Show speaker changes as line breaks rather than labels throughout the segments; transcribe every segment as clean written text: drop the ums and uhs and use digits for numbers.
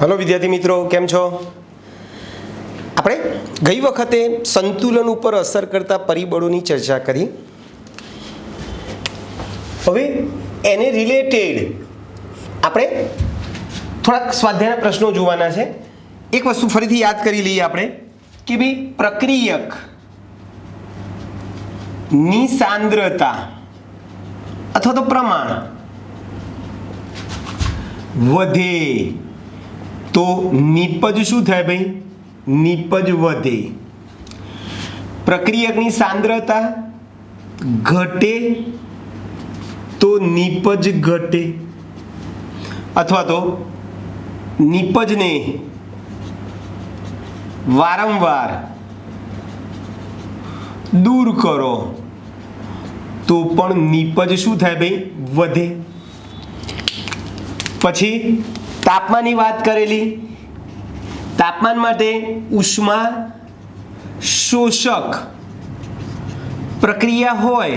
Hello विद्यार्थी मित्रों केम छो। આપણે ગઈ વખતે સંતુલન ઉપર અસર કરતા પરિબળોની ચર્ચા કરી। હવે એને રિલેટેડ આપણે થોડાક સ્વાધ્યાયના પ્રશ્નો જોવાના છે। એક વસ્તુ ફરીથી યાદ કરી લઈએ આપણે કે ભાઈ પ્રક્રિયક ની સાંદ્રતા અથવા તો પ્રમાણ વધે तो निपज शू थाय भाई निपज वधे। प्रक्रियकनी सांद्रता घटे तो निपज घटे अथवा तो निपज ने वारंवार दूर करो तो पण निपज शू थाय भाई वधे। पछी तापमाननी बात करेली। तापमान माटे उष्मा शोषक प्रक्रिया होय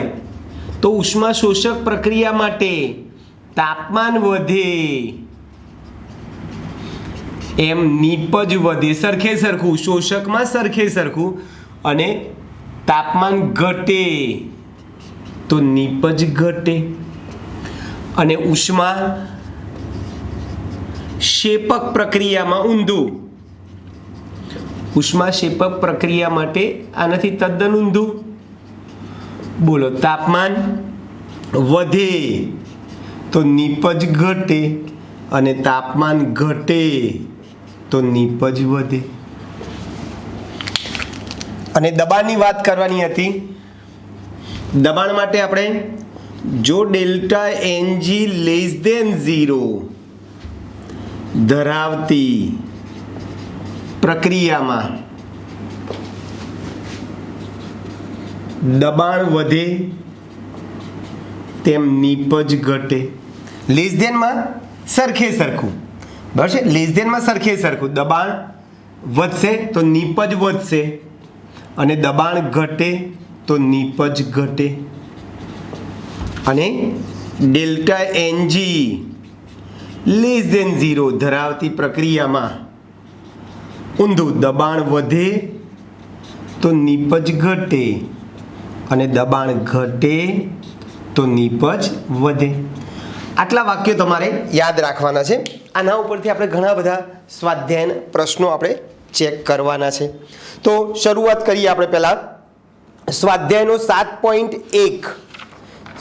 तो उष्मा शोषक प्रक्रिया माटे तापमान वधे एम निपज वधे। सरखे सरखू शोषक में सरखे सरखू अने तापमान घटे तो निपज घटे अने उष्मा शेपक प्रक्रिया में ऊंधू उष्मा शेपक प्रक्रिया माटे आनाथी तद्दन ऊंधू। बोलो तापमान वधे तो निपज घटे अने तापमान घटे तो निपज वधे। अने दबाणनी वात करवानी हती। दबाण माटे आपणे जो डेल्टा एनजी लेस देन 0 धरावती प्रक्रिया में दबाण वधे तेम निपज घटे। लेस देन में सरखे सरखू बराबर छे। लेस देन में सरखे सरखू दबाण वधशे तो निपज वधशे अने दबाण घटे तो निपज घटे। अने डेल्टा एनजी लेस देन 0 धरावती प्रक्रिया में ऊंधू दबाण वधे तो निपज घटे अने दबाण घटे तो निपज वधे। आटला वाक्यो तमारे याद राखवाना छे। आना उपरथी आपणे घणा बधा स्वाध्याय प्रश्नों आपणे चेक करवाना छे। तो शरूआत करीए आपणे पहेला स्वाध्यायनो 7.1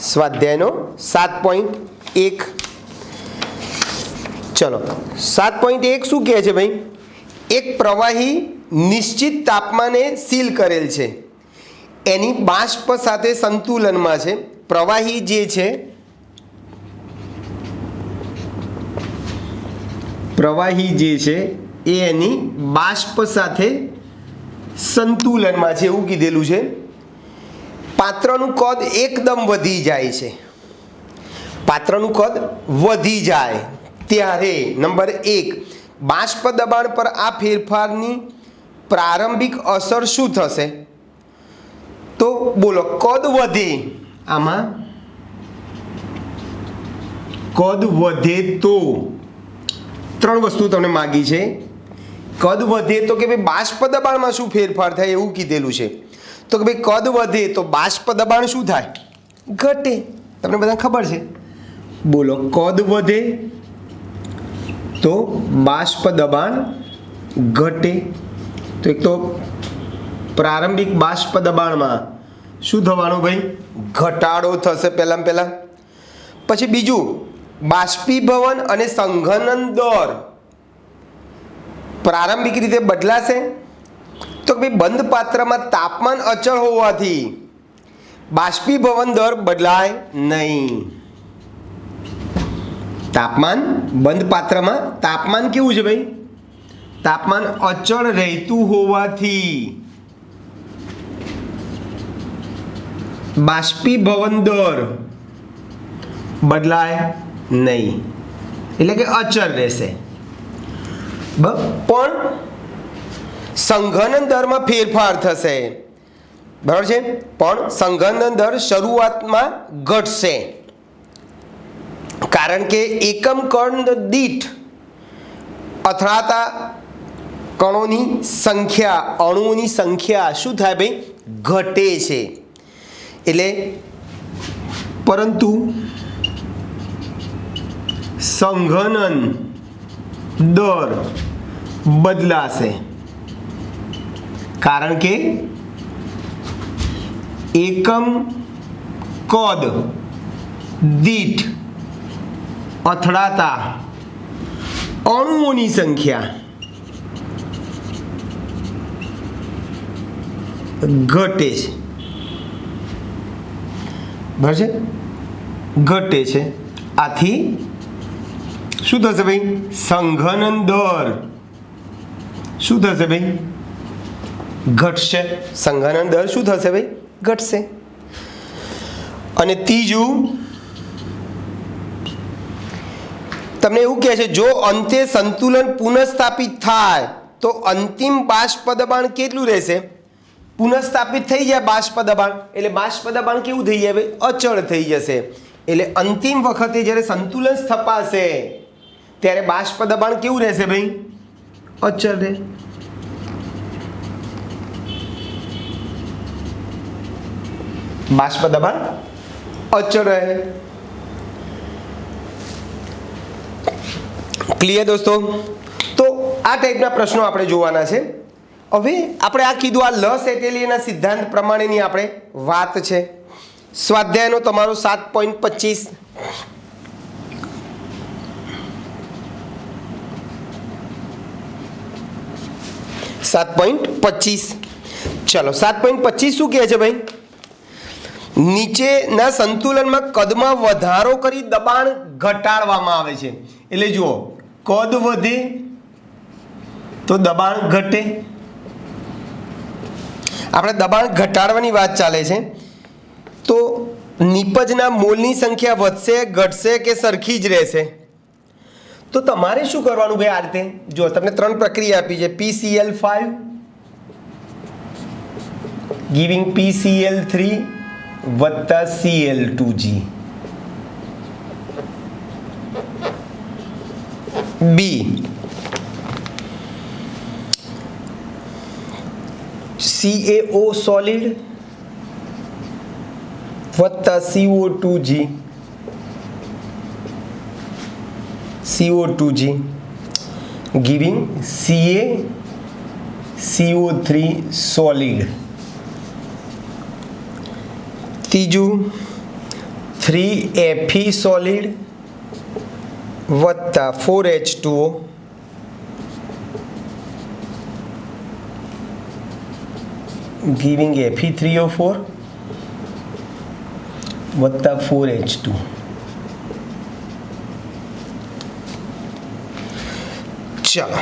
स्वाध्यायनो 7.1 चलो 7.1 शू कहे भाई एक प्रवाही निश्चित तापमाने सील करेल छे एनी बाष्प साथे संतुलन में छे। प्रवाही जे छे प्रवाही जे छे ए एनी बाष्प साथे संतुलन में छे एवुं कीधेलुं छे। पात्रनुं कद एकदम वधी जाय छे। पात्रनुं कद वधी जाय त्यारे नंबर 1 बाष्प दबाण पर आ फेरफारनी प्रारंभिक असर शू थशे। तो बोलो कद वधे आमा कद वधे तो त्रण वस्तु तमने मागी छे। कद वधे तो के भाई बाष्प दबाण में शू फेरफार थाय एवुं कीधेलुं छे। तो के भाई कद वधे तो बाष्प दबाण शू थाय घटे। तमने बधाने खबर छे। बोलो कद वधे तो बाष्प दबाण घटे। तो एक तो प्रारंभिक बाष्प दबाण में शू थवानुं भाई घटाडो थशे पहेला में पहेला। पछी बीजू बाष्पीभवन अने संघनन दर प्रारंभिक रीते बदलाशे। तो भाई बंध पात्र में तापमान अचल होवाथी बाष्पीभवन दर बदलाय नहीं। तापमान बंध पात्र में तापमान केवुं छे भाई तापमान अचल रहतुं होवाथी बाष्पीभवन दर बदलाय नहीं एटले के अचल रहेशे। पण संघनन दर में फेरफार थशे बराबर छे। पण संघनन दर शरूआत में घटशे कारण के एकम कण दीठ અથડાતા કણોની સંખ્યા, અણુઓની સંખ્યા શું થાય ભાઈ? ઘટે છે. એટલે પરંતુ સંઘનન દર બદલાશે, કારણ કે એકમ કદ દીઠ અથડાતા અણુઓની સંખ્યા ઘટે છે. બરાબર છે? ઘટે છે. આથી શું થશે ભાઈ? સંઘનન દર શું થશે ભાઈ? ઘટશે. સંઘનન દર શું થશે ભાઈ? ઘટશે. અને ત્રીજું તમને એવું કહે છે, જો અંતે સંતુલન પુનઃસ્થાપિત થાય તો અંતિમ બાષ્પ દબાણ કેટલું રહેશે? પુનઃસ્થાપિત થઈ જાય બાષ્પ દબાણ, એટલે બાષ્પ દબાણ કેવું થઈ જાય ભાઈ? અચળ થઈ જશે. એટલે અંતિમ વખતે જ્યારે સંતુલન સ્થપાશે ત્યારે બાષ્પ દબાણ કેવું રહેશે ભાઈ? અચળ રહે. બાષ્પ દબાણ અચળ રહે. ક્લિયર દોસ્તો? તો આ ટાઈપના પ્રશ્નો આપણે જોવાના છે. હવે આપણે આ કીધું, આ લસ એટેલિયરના સિદ્ધાંત પ્રમાણેની આપણે વાત છે. સ્વાધ્યાયનો તમારો 7.25 7.25. ચલો 7.25 શું કહે છે ભાઈ? નીચેના સંતુલનમાં કદમાં વધારો કરી દબાણ ઘટાડવામાં આવે છે. એટલે જુઓ, કદ વધે તો દબાણ ઘટે. આપણે દબાણ ઘટાડવાની વાત ચાલે છે. તો નિપજના મોલની સંખ્યા વધશે, ઘટશે કે સરખી જ રહેશે? તો તમારે શું કરવાનું ભાઈ? આ રીતે જો તમને 3 પ્રક્રિયા આપી છે. PCl5 ગિવિંગ PCl3 વત્તા Cl2G. બી CaO સોલિડ વત્તા CO2G ગિવિંગ CaCO3 સોલિડ. ત્રીજું 3Fe સોલિડ વત્તા 4H2O ગિવિંગ Fe3O4 વત્તા 4H2. ચાલો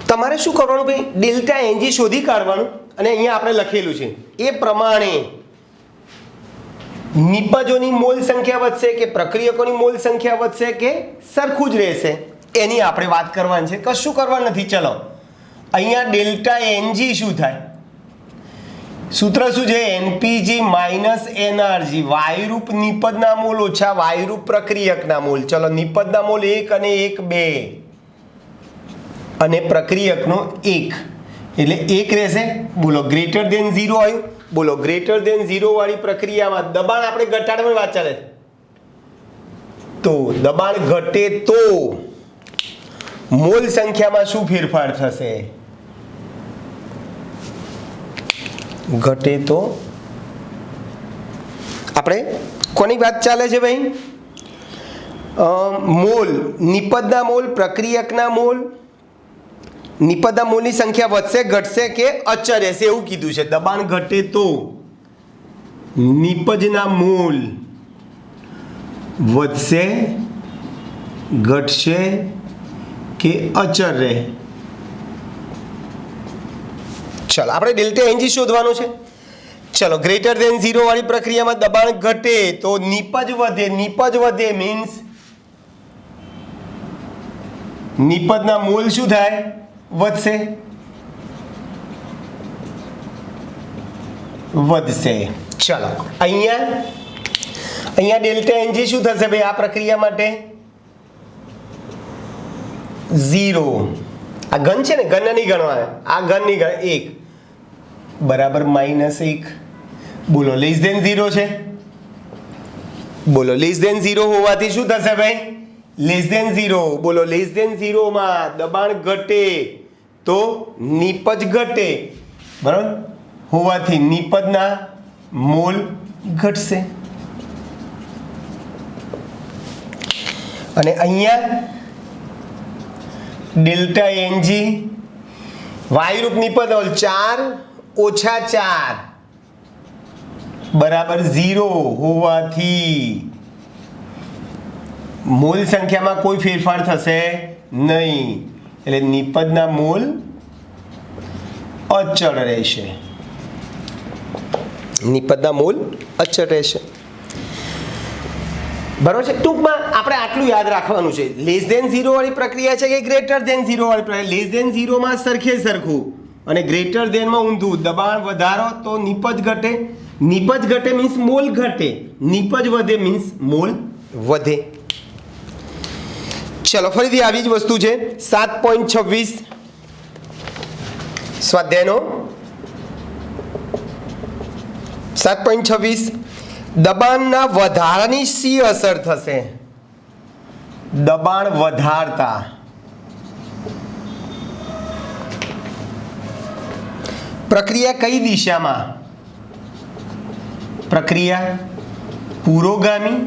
તમારે શું કરવાનું ભાઈ? ડેલ્ટા એનજી શોધી કાઢવાનું. અને અહીંયા આપણે લખેલું છે એ પ્રમાણે નિપજોની મોલ સંખ્યા વધશે કે પ્રક્રિયકોની મોલ સંખ્યા વધશે કે સરખું જ રહેશે, એની આપણે વાત કરવાની છે. કશું કરવાનું નથી. ચલો અહીંયા ડેલ્ટા એનજી શું થાય? સૂત્ર શું છે? NPG minus NRG. વાયુરૂપ નિપજના મોલ ઓછા વાયુરૂપ પ્રક્રિયકના મોલ. ચલો નિપજના મોલ 1 અને 1 2 અને પ્રક્રિયકનો 1 એટલે 1 રહેશે. બોલો ગ્રેટર દેન 0 આવ્યું. બોલો ગ્રેટર દેન 0 વાળી પ્રક્રિયામાં દબાણ આપણે ઘટાડવાની વાત ચાલે. તો દબાણ ઘટે તો મોલ સંખ્યામાં શું ફેરફાર થશે? ઘટે તો આપણે કોની વાત ચાલે છે ભાઈ? મોલ, નિપજના મોલ, પ્રક્રિયકના મોલ. નિપજના મોલની સંખ્યા વધશે, ઘટશે કે અચળ રહેશે એવું કીધું છે. દબાણ ઘટે તો નિપજના મોલ વધશે, ઘટશે કે અચળ રહે? ચલો આપણે ડેલ્ટા એનજી શોધવાનું છે. ચલો ગ્રેટર દેન 0 વાળી પ્રક્રિયામાં દબાણ ઘટે તો નિપજ વધે. નિપજ વધે મીન્સ નિપજના મોલ શું થાય? વધશે. વધશે. ચલો અહીંયા ડેલ્ટા એનજી શું થશે ભાઈ આ પ્રક્રિયા માટે? 0. આ ઘન છે ને, ઘન નહીં ગણવાના, આ ઘન નહીં ગણ, 1 બરાબર -1. બોલો લેસ ધેન 0 છે. બોલો લેસ ધેન 0 હોવાથી શું થશે ભાઈ? Less than 0. બોલો લેસ ધેન 0 માં દબાણ ઘટે તો નિપજ ઘટે, બરાબર હોવાથી નિપજના મોલ ઘટશે. અને અહીંયા ડેલ્ટા એનજી વાયુરૂપ નિપજ 4 ઓછા 4 બરાબર 0 હોવાથી મોલ સંખ્યામાં કોઈ ફેરફાર થશે નહીં, એટલે નિપજના મોલ અચળ રહેશે. નિપજના મોલ અચળ રહેશે, બરાબર છે. ટૂંકમાં આપણે આટલું યાદ રાખવાનું છે. લેસ ધેન 0 વાળી પ્રક્રિયા છે કે ગ્રેટર ધેન 0 વાળી પ્રક્રિયા? લેસ ધેન 0 માં સરખે સરખું અને ગ્રેટર ધેન માં ઊંધું. દબાણ વધારો તો નિપજ ઘટે, નિપજ ઘટે મીન્સ મોલ ઘટે, નિપજ વધે મીન્સ મોલ વધે. ચલો ફરીથી આવી જ વસ્તુ છે. 7.26 સ્વાધ્યાયનો 7.26 દબાણના વધારાની શી અસર થશે? દબાણ વધારતા પ્રક્રિયા કઈ દિશામાં? પ્રક્રિયા પુરોગામી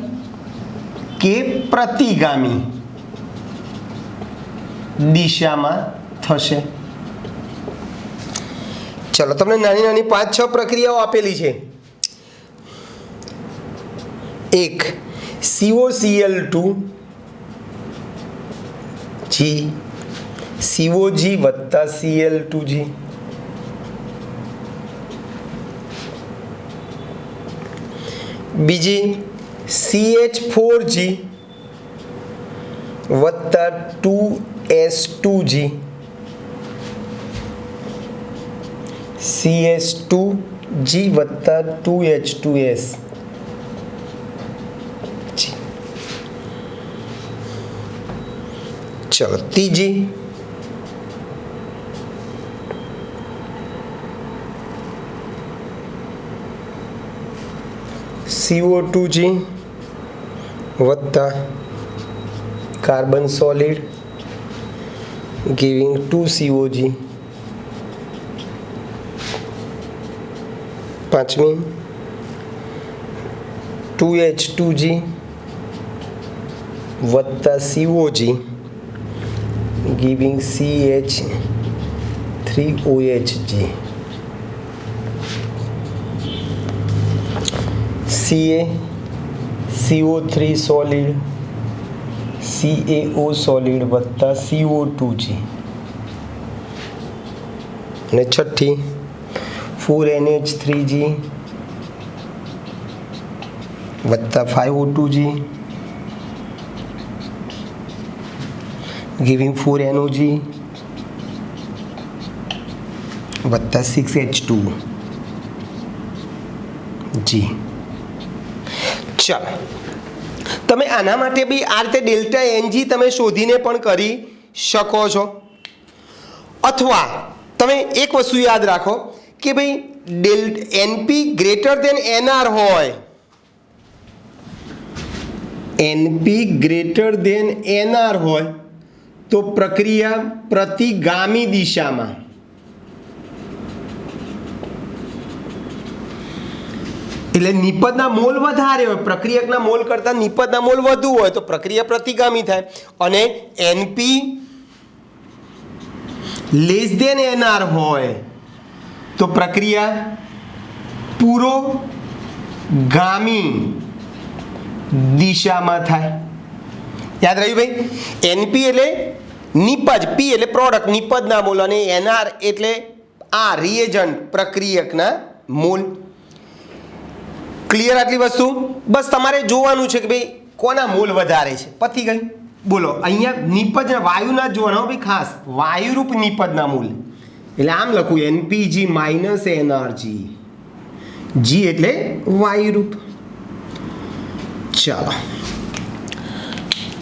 કે પ્રતિગામી દિશામાં થશે. ચલો તમને નાની નાની 5-6 પ્રક્રિયાઓ આપેલી છે. 1 COCl2 G COG વત્તા Cl2G. બીજી CH4G વત્તા 2S2G. CS2G વત્તા 2H2S. ચલો ત્રીજી CO2G વત્તા કાર્બન સોલિડ giving 2COG. પાંચમી 2H2G વત્તા COG giving CH3OHG. Ca CO3 solid CaO solid વત્તા CO2G. અને છઠ્ઠી 4NH3G વત્તા 5O2G giving 4NOG વત્તા 6H2G. ચાલો તમે આના માટે બી આ રીતે ડેલ્ટા એનજી તમે શોધીને પણ કરી શકો છો. અથવા તમે એક વસ્તુ યાદ રાખો કે ભાઈ એનપી ગ્રેટર ધેન એનઆર હોય, એનપી ગ્રેટર ધેન એનઆર હોય તો પ્રક્રિયા પ્રતિગામી દિશામાં, એટલે નિપજના મોલ વધારે હોય, પ્રક્રિયકના મોલ કરતાં નિપજના મોલ વધુ હોય તો પ્રક્રિયા પ્રતિગામી થાય. અને એનપી લેસ ધેન એનઆર હોય તો પ્રક્રિયા પુરોગામી દિશામાં થાય. યાદ રહ્યું ભાઈ? એનપી એટલે નિપજ, પી એટલે પ્રોડક્ટ નિપજના મોલ, અને એનઆર એટલે આ રિએજન્ટ પ્રક્રિયકના મોલ. ક્લિયર આટલી વસ્તુ? બસ તમારે જોવાનું છે કે ભાઈ કોના મોલ વધારે છે, પતી ગઈ. બોલો અહીંયા નિપજ વાયુના જોવાના ભાઈ, ખાસ વાયુરૂપ નિપજના મોલ. એટલે આમ લખું NPG - NRG જી એટલે વાયુરૂપ. ચાલો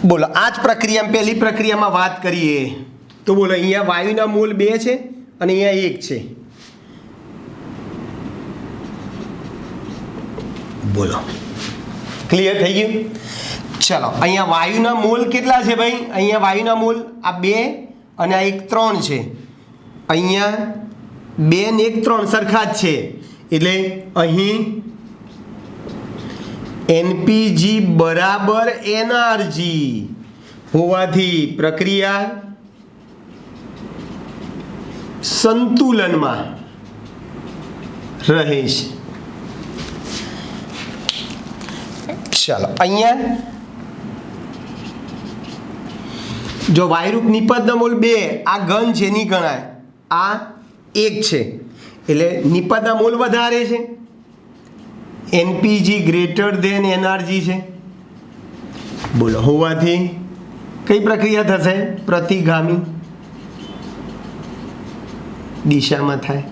બોલો, આ જ પ્રક્રિયા પહેલી પ્રક્રિયામાં વાત કરીએ તો બોલો, અહીંયા વાયુના મોલ 2 છે અને અહીંયા 1 છે. બોલો, ક્લિયર થઈ ગયું? ચલો, અહીંયા વાયુના મોલ કેટલા છે ભાઈ? અહીંયા વાયુના મોલ આ 2 અને આ 1 3 છે. અહીંયા 2 ને 1 3 સરખા જ છે, એટલે અહીં એનપીજી બરાબર એનઆરજી હોવાથી પ્રક્રિયા સંતુલનમાં રહે છે. ચાલો, અહીંયા જો વાયુરૂપ નિપજના મોલ 2, આ ઘન છે નહીં ગણાય, આ 1 છે, એટલે નિપજના મોલ વધારે છે. એનપીજી ગ્રેટર ધેન એનઆરજી છે. બોલો, હોવાથી કઈ પ્રક્રિયા થશે? પ્રતિગામી દિશામાં થાય.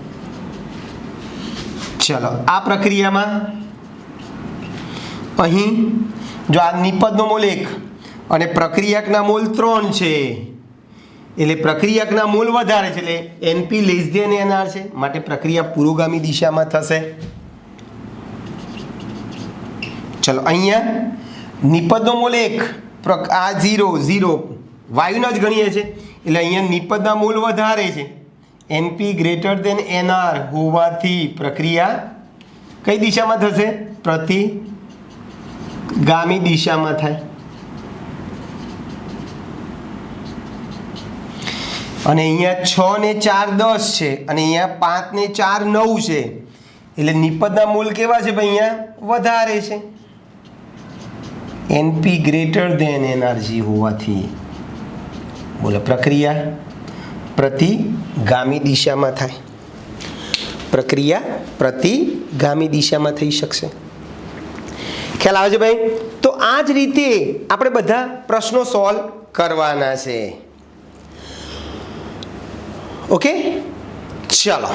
ચલો, આ પ્રક્રિયામાં અહીં જો આ નિપજનો મોલ 1 અને પ્રક્રિયકના મોલ 3 છે, એટલે પ્રક્રિયકના મોલ વધારે છે, એટલે એનપી લેસ ધેન એનઆર છે, માટે પ્રક્રિયા પુરોગામી દિશામાં થશે. ચલો, અહીંયા નિપજનો મોલ 1, આ 0 0 વાયુના જ ગણીએ છે, એટલે અહીંયા નિપજના મોલ વધારે છે. એનપી ગ્રેટર ધેન એનઆર હોવાથી પ્રક્રિયા કઈ દિશામાં થશે? પ્રતિગામી દિશામાં થાય. અને અહીંયા 6 ને 4 10 છે, અને અહીંયા 5 ને 4 9 છે, એટલે નિપજના મોલ કેવા છે ભાઈ? અહીંયા વધારે છે. એનપી ગ્રેટર ધેન એનઆરજી હોવાથી બોલો, પ્રક્રિયા પ્રતિગામી દિશામાં થાય. પ્રક્રિયા પ્રતિગામી દિશામાં થઈ શકશે. ખ્યાલ આવે છે ભાઈ? તો આ જ રીતે આપણે બધા પ્રશ્નો સોલ્વ કરવાના છે. ઓકે, ચાલો.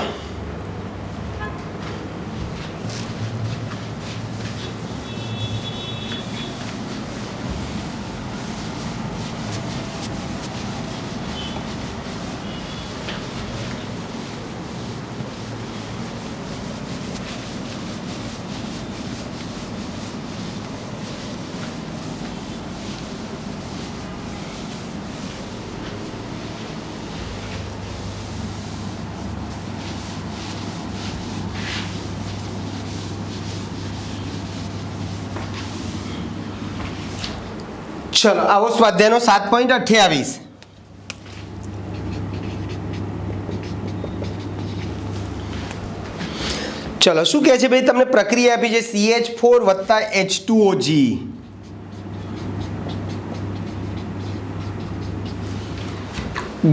ચલો, આવો સ્વાધ્યાયનો 7.28. ચલો, શું કહે છે ભાઈ? તમને પ્રક્રિયા આપી છે CH4 વત્તા H2OG,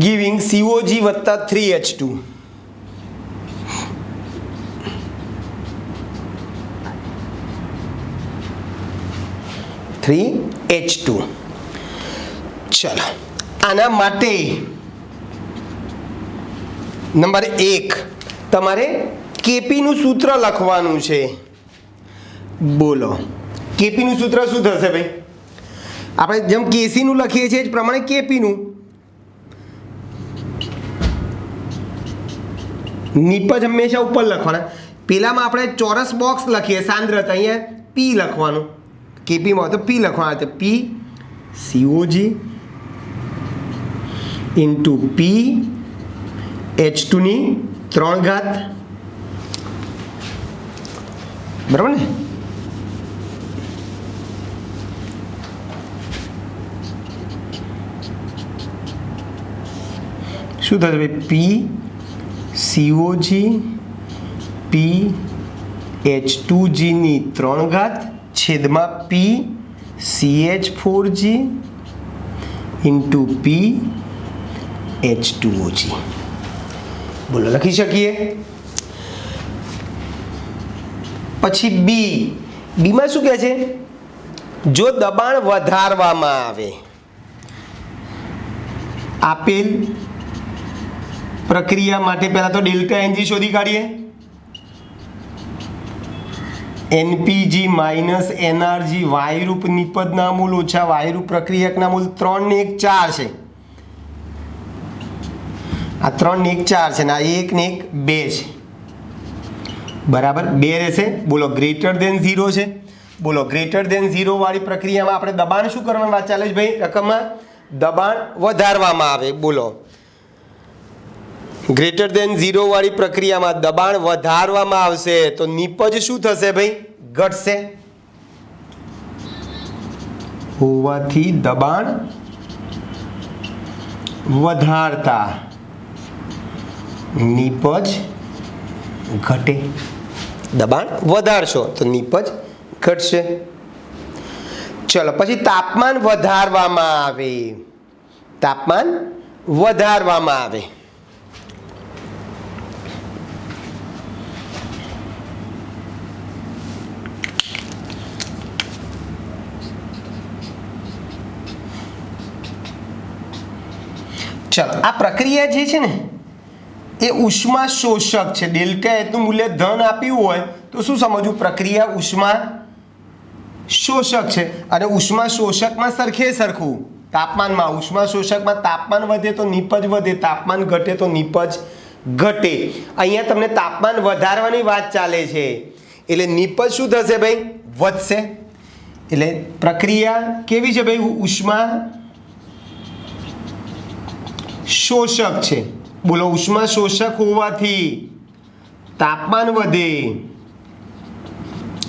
ગિવિંગ COG વત્તા 3H2. H2. ચલો, આના માટે નંબર 1 તમારે કેપીનું સૂત્ર લખવાનું છે. બોલો, કેપીનું સૂત્ર શું થશે ભાઈ? આપણે જેમ કેસીનું લખીએ છીએ એ જ પ્રમાણે કેપીનું. નિપજ હંમેશા ઉપર લખવાના. પેલામાં આપણે ચોરસ બોક્સ લખીએ સાંદ્રતા, અહીંયા પી લખવાનું. કેપીમાં તો પી લખવાના, તો પી COG ઇન્ટુ પી H2ની 3 ઘાત. બરાબર ને? શું થશે ભાઈ? પી COG પી H2Gની 3 ઘાત છેદમાં પી CH4G ઇન્ટુ પી H2OG. બોલો, લખી શકીએ? પછી બીમાં શું કહે છે? જો દબાણ વધારવામાં આવે, આપેલ પ્રક્રિયા માટે પહેલા તો ડેલ્ટા NG શોધી કાઢીએ. એનપીજી માઇનસ એનઆરજી વાયુરૂપ નિપજના મૂળ ઓછા વાયુરૂપ પ્રક્રિયકના મૂળ 3 ને 1 4 છે. આ 3 ને 1 4 છે ને આ 1 ને 1 2 છે. બરાબર 2 રહેશે. બોલો ગ્રેટર દેન 0 છે. બોલો ગ્રેટર દેન 0 વાળી પ્રક્રિયામાં આપણે દબાણ શું કરવાનું વાત ચાલે છે ભાઈ? રકમમાં દબાણ વધારવામાં આવે. બોલો ગ્રેટર દેન 0 વાળી પ્રક્રિયામાં દબાણ વધારવામાં આવશે તો નિપજ શું થશે ભાઈ? ઘટશે. હોવાથી દબાણ વધારતા નિપજ ઘટે. દબાણ વધારશો તો નિપજ ઘટશે. ચલો પછી તાપમાન વધારવામાં આવે. તાપમાન વધારવામાં આવે. ચલો આ પ્રક્રિયા જે છે ને એ ઉષ્મા શોષક છે. ડેલ્ટા એચનું મૂલ્ય ધન આપ્યું હોય તો શું સમજવું? પ્રક્રિયા ઉષ્મા શોષક છે અને ઉષ્મા શોષકમાં સરખે સરખું તાપમાનમાં ઉષ્મા શોષકમાં તાપમાન વધે તો નિપજ વધે, તાપમાન ઘટે તો નિપજ ઘટે. અહીંયા તમને તાપમાન વધારવાની વાત ચાલે છે એટલે નિપજ શું થશે ભાઈ? વધશે. એટલે પ્રક્રિયા કેવી છે ભાઈ? ઉષ્મા શોષક છે. બોલો ઉષ્મા શોષક હોવાથી તાપમાન વધે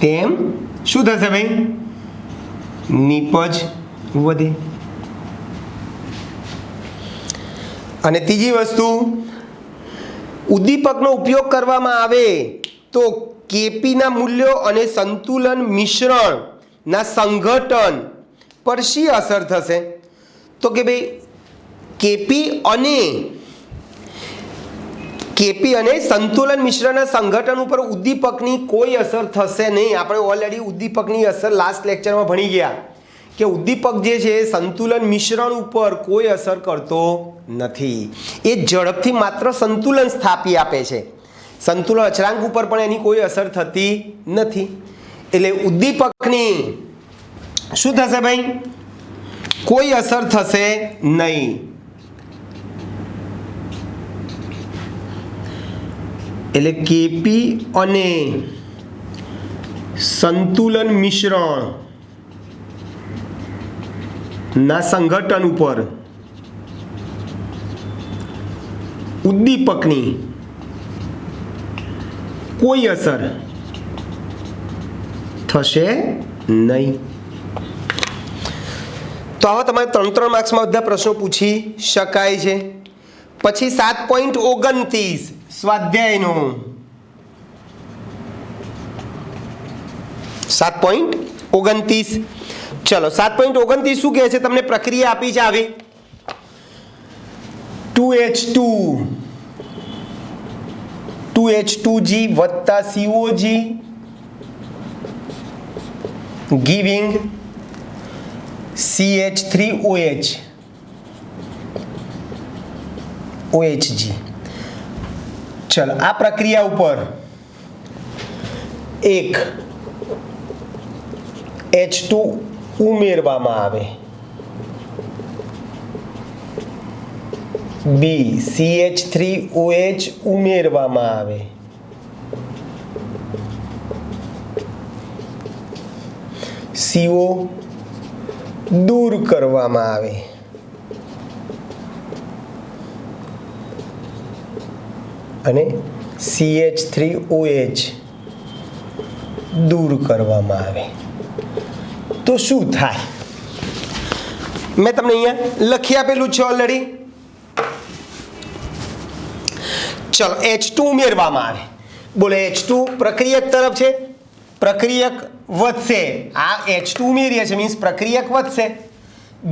તેમ શું થશે ભાઈ? નિપજ વધે. અને ત્રીજી વસ્તુ, ઉદ્દીપકનો ઉપયોગ કરવામાં આવે તો કેપીના મૂલ્યો અને સંતુલન મિશ્રણના સંઘટન પર શી અસર થશે? તો કે ભાઈ કેપી અને સંતુલન મિશ્રના સંઘટન ઉપર ઉદ્દીપકની કોઈ અસર થશે નહીં. આપણે ઓલરેડી ઉદ્દીપકની અસર લાસ્ટ લેક્ચરમાં ભણી ગયા કે ઉદ્દીપક જે છે એ સંતુલન મિશ્રણ ઉપર કોઈ અસર કરતો નથી. એ ઝડપથી માત્ર સંતુલન સ્થાપી આપે છે. સંતુલન અચળાંક ઉપર પણ એની કોઈ અસર થતી નથી. એટલે ઉદ્દીપકની શું થશે ભાઈ? કોઈ અસર થશે નહીં. એટલે કેપી અને સંતુલન મિશ્રણ ના સંઘટન ઉપર ઉદ્દીપકની કોઈ અસર થશે નહીં. તો આવા તમારે 3 માર્ક્સમાં બધા પ્રશ્નો પૂછી શકાય છે. પછી 7.29 સ્વાધ્યાયનો 7.29. ચલો 7.29 શું કહે છે? તમને પ્રક્રિયા આપી છે આવી 2H2G વત્તા COG giving CH3OH OHG. ચલો આ પ્રક્રિયા ઉપર એક H2 ઉમેરવામાં આવે, B CH3OH ઉમેરવામાં આવે, CO દૂર કરવામાં આવે અને CH3OH દૂર કરવામાં આવે તો શું થાય? મેં તમને અહીંયા લખી આપેલું છે ઓલરેડી. ચલો H2 ઉમેરવામાં આવે. બોલો H2 પ્રક્રિયક તરફ છે, પ્રક્રિયક વધશે. આ H2 ઉમેરીએ છે મીન્સ પ્રક્રિયક વધશે.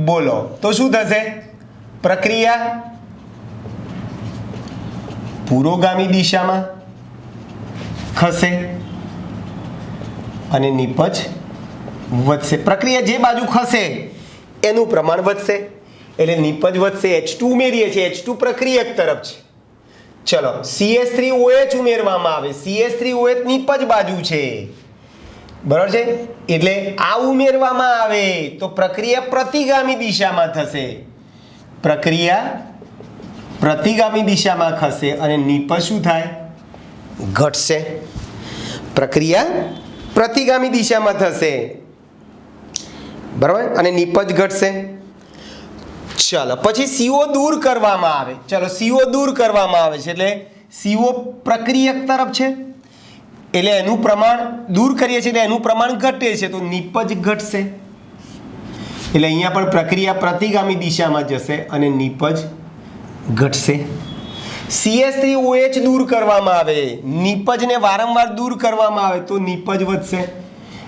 બોલો તો શું થશે? પ્રક્રિયા પુરોગામી દિશામાં ખસે અને નિપજ વધશે. પ્રક્રિયા જે બાજુ ખસે એનું પ્રમાણ વધશે એટલે નિપજ વધશે. H2 ઉમેરીએ છીએ, H2 પ્રક્રિયક તરફ છે. ચલો CH3OH ઉમેરવામાં આવે, CH3OH નિપજ બાજુ છે બરાબર છે, એટલે આ ઉમેરવામાં આવે તો પ્રક્રિયા પ્રતિગામી દિશામાં થશે, પ્રક્રિયા પ્રતિગામી દિશામાં ખસે અને નીપજ શું થાય? ઘટશે. પ્રક્રિયા પ્રતિગામી દિશામાં થશે, બરાબર, અને નીપજ ઘટશે. ચાલો પછી CO દૂર કરવામાં આવે. ચલો CO દૂર કરવામાં આવે છે એટલે CO પ્રક્રિયક તરફ છે એટલે એનું પ્રમાણ દૂર કરીએ છીએ એટલે એનું પ્રમાણ ઘટે છે તો નીપજ ઘટશે. એટલે અહીંયા પણ પ્રક્રિયા પ્રતિગામી દિશામાં જશે અને નીપજ ઘટશે. CH3OH દૂર કરવામાં આવે, નીપજને વારંવાર દૂર કરવામાં આવે તો નીપજ વધશે.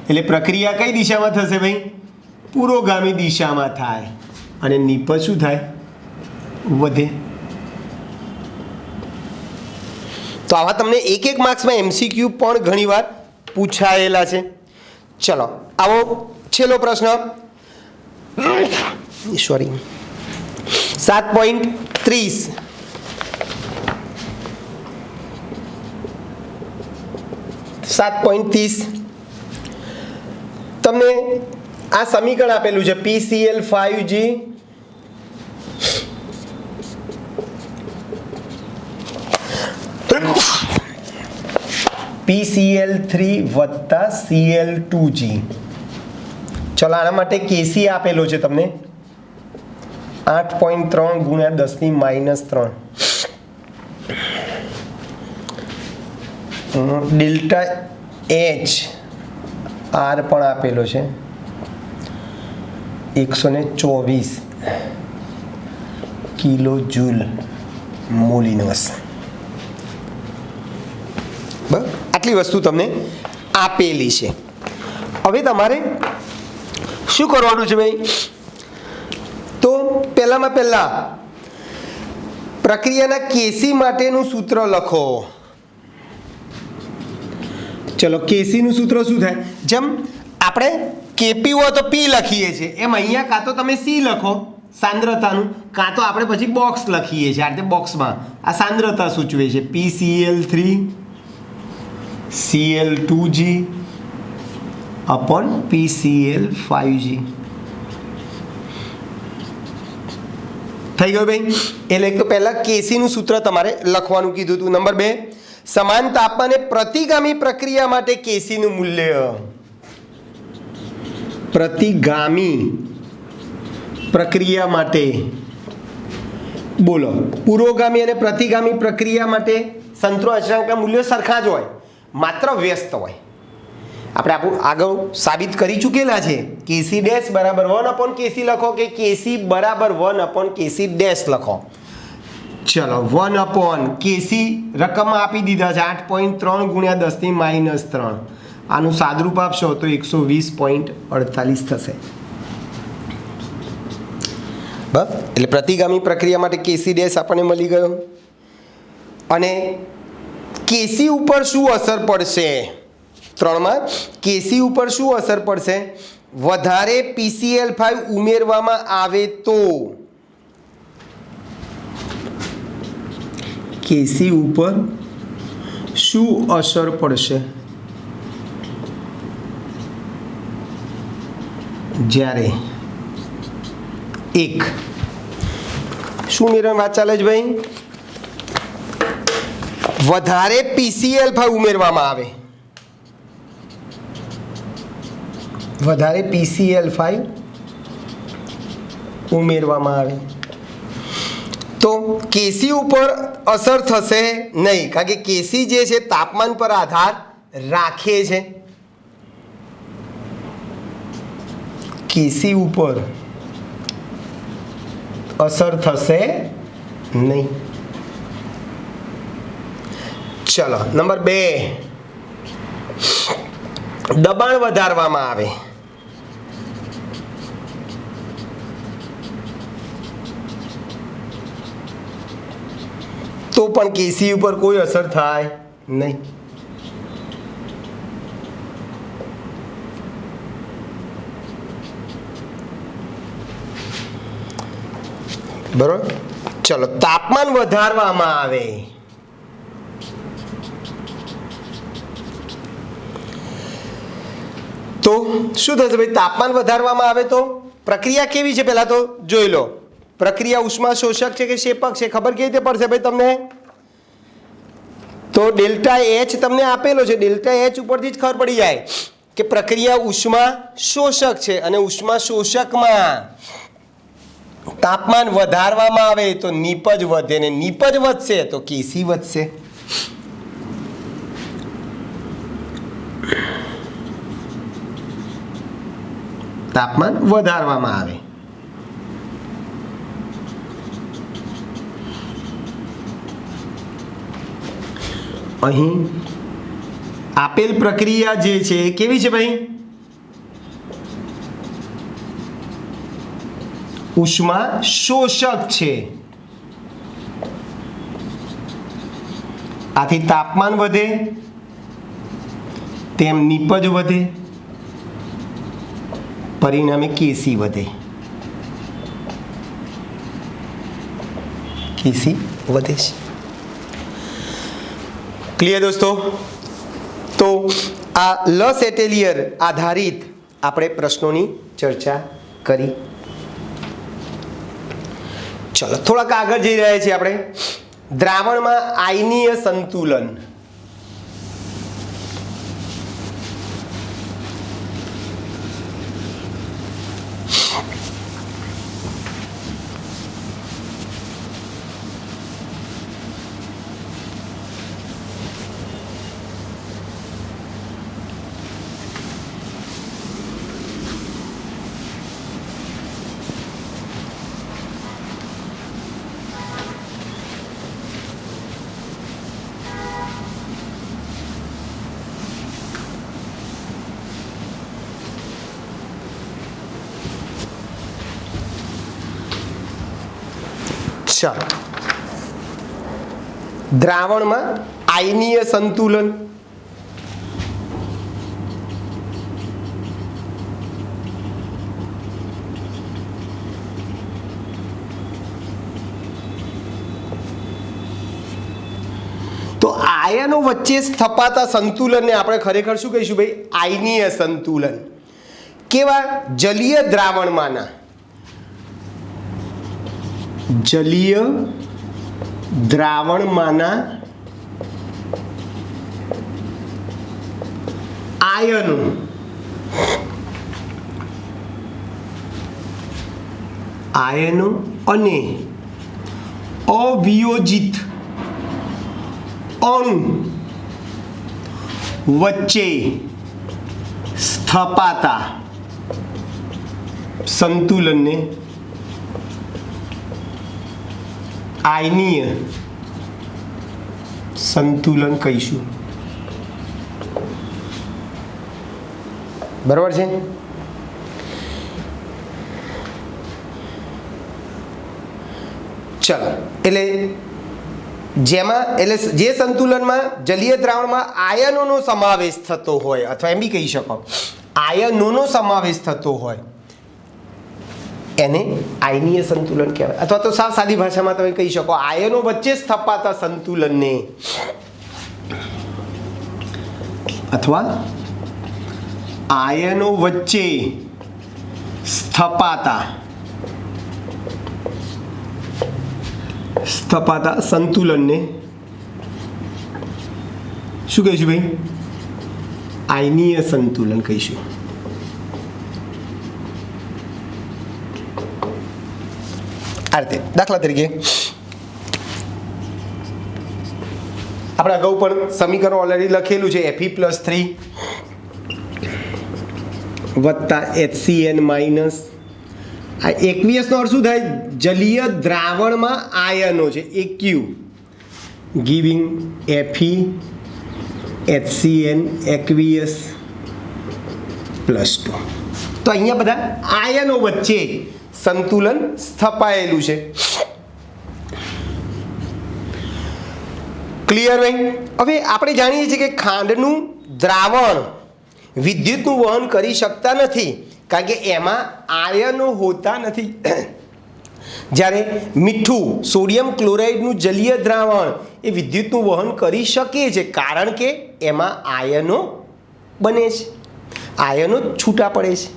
એટલે પ્રક્રિયા કઈ દિશામાં થશે ભાઈ? પુરોગામી દિશામાં થાય અને નીપજ શું થાય? વધે. તો આવા તમને એક માર્ક્સમાં MCQ પણ ઘણીવાર પૂછાયેલા છે. ચલો આવો છેલ્લો પ્રશ્ન, સોરી 7.30. તમને આ સમીકરણ આપેલું છે PCl5G PCl3 વત્તા Cl2G. ચલો આના માટે KC આપેલો છે તમને 8.3 ગુણ્યા 10⁻³ ડેલ્ટા H R પણ આપેલો છે 124 કિલો જૂલ મોલ ઇનવર્સ. બરાબર, આટલી વસ્તુ તમને આપેલી છે. હવે તમારે શું કરવાનું છે ભાઈ? તો પહેલામાં પહેલા પ્રક્રિયાના KC માટેનું સૂત્ર લખો. ચલો KC નું સૂત્ર શું થાય? જેમ આપણે KP હોય તો P લખીએ છીએ એમ અહીંયા કાં તો તમે C લખો સાંદ્રતાનું, કાં તો આપણે પછી બોક્સ લખીએ છીએ. આ રીતે બોક્સમાં આ સાંદ્રતા સૂચવે છે PCl3 Cl2G upon PCl5G. થઈ ગયું ભાઈ? એટલે એક તો પહેલા KC નું સૂત્ર તમારે લખવાનું કીધું હતું. નંબર 2, સમાન તાપમાને પ્રતિગામી પ્રક્રિયા માટે KC નું મૂલ્ય. પ્રતિગામી પ્રક્રિયા માટે બોલો, પુરોગામી અને પ્રતિગામી પ્રક્રિયા માટે સંતૃપ્ત અચળાંકના મૂલ્યો સરખા જ હોય, માત્ર વ્યસ્ત હોય. આપણે આપણું આગળ સાબિત કરી ચૂકેલા છે. KC ડેશ બરાબર 1/KC લખો કે KC બરાબર 1/KC ડેશ લખો. ચલો 1/KC રકમમાં આપી દીધા છે 8.3 ગુણ્યા 10⁻³ આનું સાદરૂપ આપશો તો 120.48 થશે. બસ, એટલે પ્રતિગામી પ્રક્રિયા માટે KC ડેશ આપણને મળી ગયો. અને KC ઉપર શું અસર પડશે? 3માં KC ઉપર શું અસર પડશે? વધારે PCl5 ઉમેરવામાં આવે તો KC ઉપર શું અસર પડશે? જ્યારે એક શું ઉમેરવાની વાત ચાલે છે ભાઈ? વધારે PCl5 ઉમેરવામાં આવે, વધારે PCl5 ઉમેરવામાં આવે તો KC ઉપર અસર થશે નહીં, કારણ કે KC જે છે તાપમાન પર આધાર રાખે છે. KC ઉપર અસર થશે નહીં. ચલો નંબર 2, દબાણ વધારવામાં આવે. તો પણ KC ઉપર કોઈ અસર થાય નહીં. બરોબર. ચલો તાપમાન વધારવામાં આવે તો શું થશે ભાઈ? તાપમાન વધારવામાં આવે તો પ્રક્રિયા કેવી છે પહેલા તો જોઈ લો. પ્રક્રિયા ઉષ્મા શોષક છે કે ક્ષેપક છે ખબર કેવી રીતે પડશે ભાઈ તમને? તો ડેલ્ટા એચ તમને આપેલો છે, ડેલ્ટા એચ ઉપરથી જ ખબર પડી જાય કે પ્રક્રિયા ઉષ્મા શોષક છે અને ઉષ્મા શોષકમાં તાપમાન વધારવામાં આવે તો નીપજ વધે ને નીપજ વધશે તો કેસી વધશે. તાપમાન વધારવામાં આવે અહીં આપેલ પ્રક્રિયા જે છે એ કેવી છે ભાઈ? ઉષ્મા શોષક છે. આથી તાપમાન વધે તેમ નીપજ વધે, પરિણામે કેસી વધે. કેસી વધે છે. ક્લિયર દોસ્તો? તો આ લસ એટેલિયર આધારિત આપણે પ્રશ્નોની ચર્ચા કરી. ચલો થોડાક આગળ જઈ રહ્યા છીએ આપણે. દ્રાવણમાં આયનીય સંતુલન. ચાલો, દ્રાવણમાં આયનીય સંતુલન. તો આયનો વચ્ચે સ્થપાતા સંતુલનને આપણે ખરેખર શું કહીશું ભાઈ? આયનીય સંતુલન. કેવા? જલીય દ્રાવણમાંના જલીય દ્રાવણમાંના આયનો અને અવિયોજિત અણુ વચ્ચે સ્થપાતા સંતુલનને આયનીય સંતુલન કહીશું. બરાબર છે? ચલો, એટલે જે સંતુલનમાં જલીય દ્રાવણમાં આયનોનો સમાવેશ થતો હોય, અથવા એમ બી કહી શકો આયનોનો સમાવેશ થતો હોય, એને આયનીય સંતુલન કહેવાય. અથવા તો સાવ સાદી ભાષામાં તમે કહી શકો આયનો વચ્ચે સ્થપાતા સંતુલનને, અથવા આયનો વચ્ચે સ્થપાતા સંતુલનને શું કહીશું ભાઈ? આયનીય સંતુલન કહીશું. આ રીતે દાખલા તરીકે આપણે અગાઉ પણ સમીકરણ ઓલરેડી લખેલું છે. Fe+3 વત્તા HCN માઇનસ આ 21 નો અર્થ શું થાય? જલીય દ્રાવણમાં આયનો છે AQ giving Fe HCN aqueous +2. તો અહીંયા બધા આયનો વચ્ચે સંતુલન સ્થપાયેલું છે. ક્લિયર ભાઈ? હવે આપણે જાણીએ છીએ કે ખાંડનું દ્રાવણ વિદ્યુતનું વહન કરી શકતા નથી, કારણ કે એમાં આયનો હોતા નથી. જ્યારે મીઠું સોડિયમ ક્લોરાઇડનું જલીય દ્રાવણ એ વિદ્યુતનું વહન કરી શકે છે, કારણ કે એમાં આયનો બને છે. આયનો છૂટા પડે છે.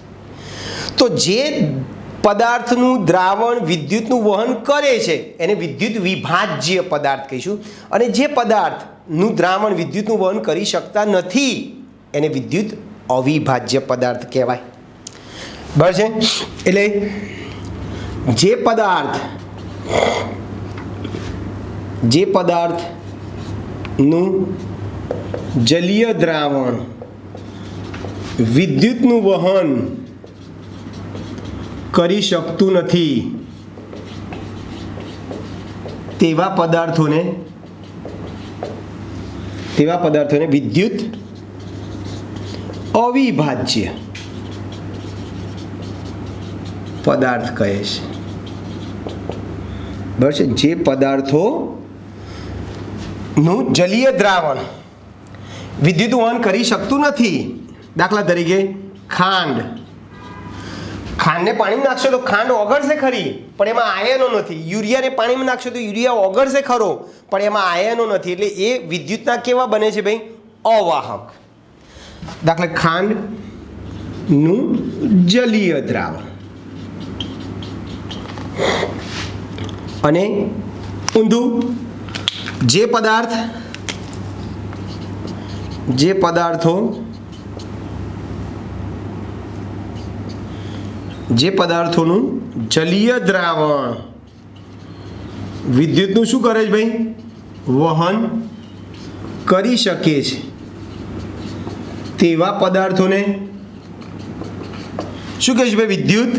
તો જે પદાર્થનું દ્રાવણ વિદ્યુતનું વહન કરે છે એને વિદ્યુત વિભાજ્ય પદાર્થ કહીશું, અને જે પદાર્થનું દ્રાવણ વિદ્યુતનું વહન કરી શકતા નથી એને વિદ્યુત અવિભાજ્ય પદાર્થ કહેવાય. બરાબર છે. એટલે જે પદાર્થનું જલીય દ્રાવણ વિદ્યુતનું વહન કરી શકતું નથી તેવા પદાર્થોને વિદ્યુત અવિભાજ્ય પદાર્થ કહે છે. બરાબર છે. જે પદાર્થોનું જલીય દ્રાવણ વિદ્યુત વહન કરી શકતું નથી, દાખલા તરીકે ખાંડને પાણીમાં નાખશો તો ખાંડ ઓગળશે ખરી, પણ એમાં આયનો નથી. યુરિયાને પાણીમાં નાખશો તો યુરિયા ઓગળશે ખરો, પણ એમાં આયનો નથી. એટલે એ વિદ્યુતના કેવા બને છે ભાઈ? અવાહક. દાખલા ખાંડનું જલીય દ્રાવણ અને ઊંધું જે પદાર્થોનું જલીય દ્રાવણ વિદ્યુતનું શું કરે છે ભાઈ? વહન કરી શકે છે તેવા પદાર્થોને શું કહે છે ભાઈ? વિદ્યુત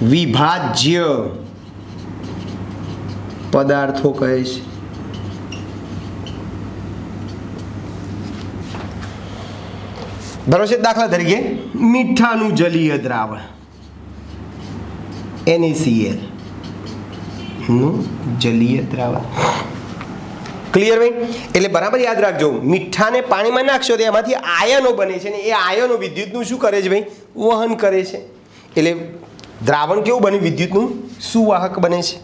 વિભાજ્ય પદાર્થો કહે છે. બરાબર છે. દાખલા તરીકે મીઠાનું જલીય દ્રાવણ NaCl નું જલીય દ્રાવણ. ક્લિયર ભાઈ? એટલે બરાબર યાદ રાખજો, મીઠાને પાણીમાં નાખશો તો એમાંથી આયનો બને છે ને એ આયનો વિદ્યુતનું શું કરે છે ભાઈ? વહન કરે છે. એટલે દ્રાવણ કેવું બને? વિદ્યુતનું સુવાહક બને છે.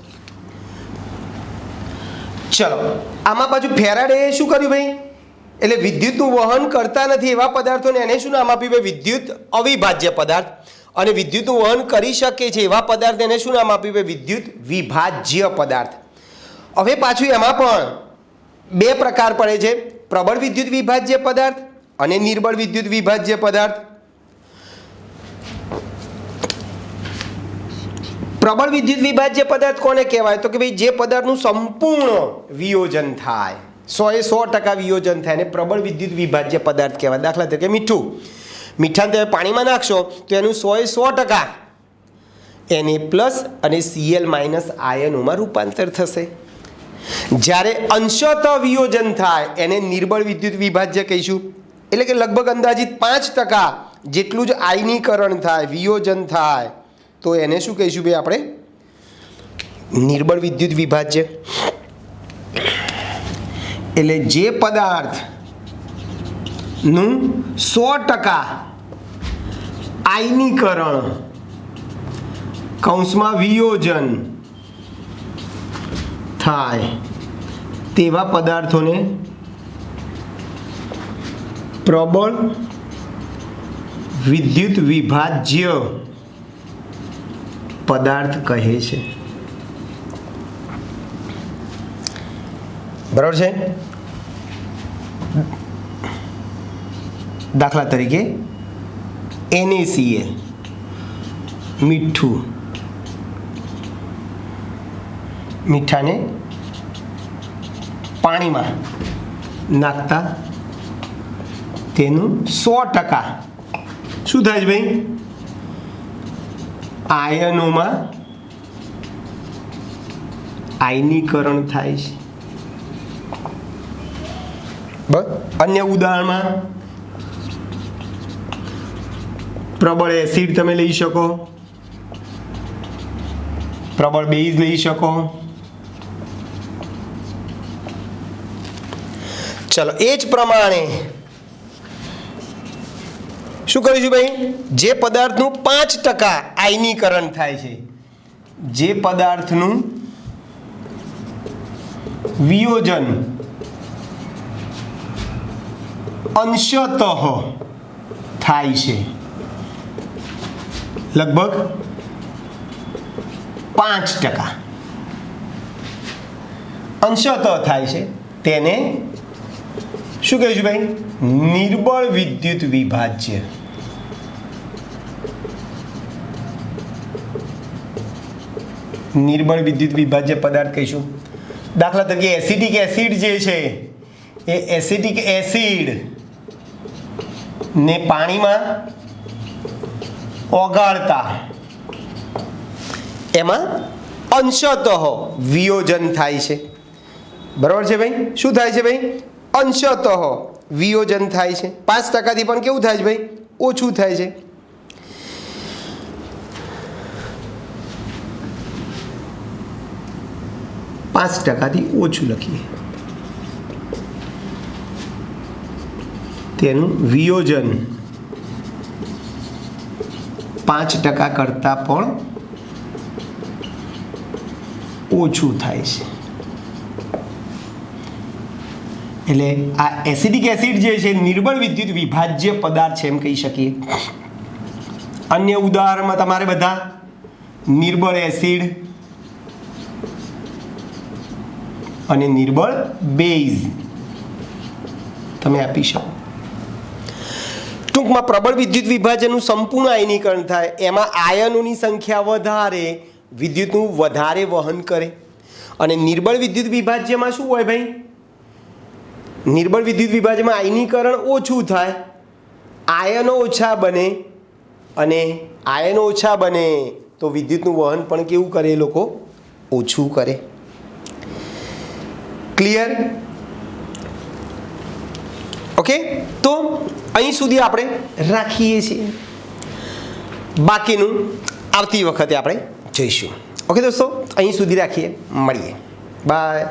ચલો, આમાં પાછું ફેરાડે શું કર્યું ભાઈ? એટલે વિદ્યુતનું વહન કરતા નથી એવા પદાર્થોને એને શું નામ આપ્યું ભાઈ? વિદ્યુત અવિભાજ્ય પદાર્થ. અને વિદ્યુતનું વહન કરી શકે છે એવા પદાર્થ એને શું નામ આપ્યું ભાઈ? વિદ્યુત વિભાજ્ય પદાર્થ. હવે પાછું એમાં પણ બે પ્રકાર પડે છે, પ્રબળ વિદ્યુત વિભાજ્ય પદાર્થ અને નિર્બળ વિદ્યુત વિભાજ્ય પદાર્થ. પ્રબળ વિદ્યુત વિભાજ્ય પદાર્થ કોને કહેવાય? તો કે ભાઈ જે પદાર્થનું સંપૂર્ણ વિયોજન થાય, 100% વિયોજન થાય, અને પ્રબળ વિદ્યુત વિભાજ્ય પદાર્થ કહેવાય. દાખલા તરીકે મીઠાને તમે પાણીમાં નાખશો તો એનું 100% Na+ અને Cl- આયનોમાં રૂપાંતર થશે. જ્યારે અંશતઃ વિયોજન થાય એને નિર્બળ વિદ્યુત વિભાજ્ય કહીશું. એટલે કે લગભગ અંદાજિત 5% જેટલું જ આયનીકરણ થાય, વિયોજન થાય, તો એને શું કહીશું ભાઈ આપણે? નિર્બળ વિદ્યુત વિભાજ્ય. એટલે જે પદાર્થનું 100% આયનીકરણ કૌંસમાં વિયોજન થાય તેવા પદાર્થોને પ્રબળ વિદ્યુત વિભાજ્ય પદાર્થ કહે છે. બરાબર છે. દાખલા તરીકે NaCl મીઠાને પાણીમાં નાખતા તેનું 100% શું થાય છે ભાઈ? આયનોમાં આયનીકરણ થાય છે. બસ. અન્ય ઉદાહરણમાં પ્રબળ એસિડ તમે લઈ શકો, પ્રબળ બેઝ લઈ શકો. ચલો, એ જ પ્રમાણે શું કરીશું ભાઈ? જે પદાર્થનું 5% આયનીકરણ થાય છે, જે પદાર્થનું વિયોજન અંશતઃ થાય છે લગભગ 5%. અંશતઃ થાય છે તેને શું કહીશું ભાઈ? નિર્બળ વિદ્યુત વિભાજ્ય. નિર્બળ વિદ્યુત વિભાજ્ય પદાર્થ કહીશું. દાખલા તરીકે એસિટિક એસિડ જે છે એ એસિટિક એસિડ ને પાણીમાં ઓગાળતા એમાં અંશતઃ વિયોજન થાય છે. બરાબર છે ભાઈ? શું થાય છે ભાઈ? અંશતઃ વિયોજન થાય છે. 5%થી પણ કેવું થાય છે ભાઈ? ઓછું થાય છે. %થી ઓછું લખીએ. તેનું વિયોજન 5% કરતાં પણ ઓછું થાય છે. એટલે આ એસિડિક એસિડ જે છે નિર્બળ વિદ્યુત વિભાજ્ય પદાર્થ છે એમ કહી શકીએ. અન્ય ઉદાહરણમાં તમારે બધા નિર્બળ એસિડ અને નિર્બળ બેઝ તમે આપી શકો. ટૂંકમાં પ્રબળ વિદ્યુત વિભાજનનું સંપૂર્ણ આયનીકરણ થાય એમાં આયનોની સંખ્યા વધારે, વિદ્યુતનું વધારે વહન કરે. અને નિર્બળ વિદ્યુત વિભાજ્યમાં શું હોય ભાઈ? નિર્બળ વિદ્યુત વિભાજ્યમાં આયનીકરણ ઓછું થાય, આયનો ઓછા બને, અને આયનો ઓછા બને તો વિદ્યુતનું વહન પણ કેવું કરે? એ લોકો ઓછું કરે. ક્લિયર? ઓકે, તો અહીં સુધી આપણે રાખીએ છીએ. બાકીનું આવતી વખતે આપણે જોઈશું. ઓકે દોસ્તો, અહીં સુધી રાખીએ. મળીએ. બાય.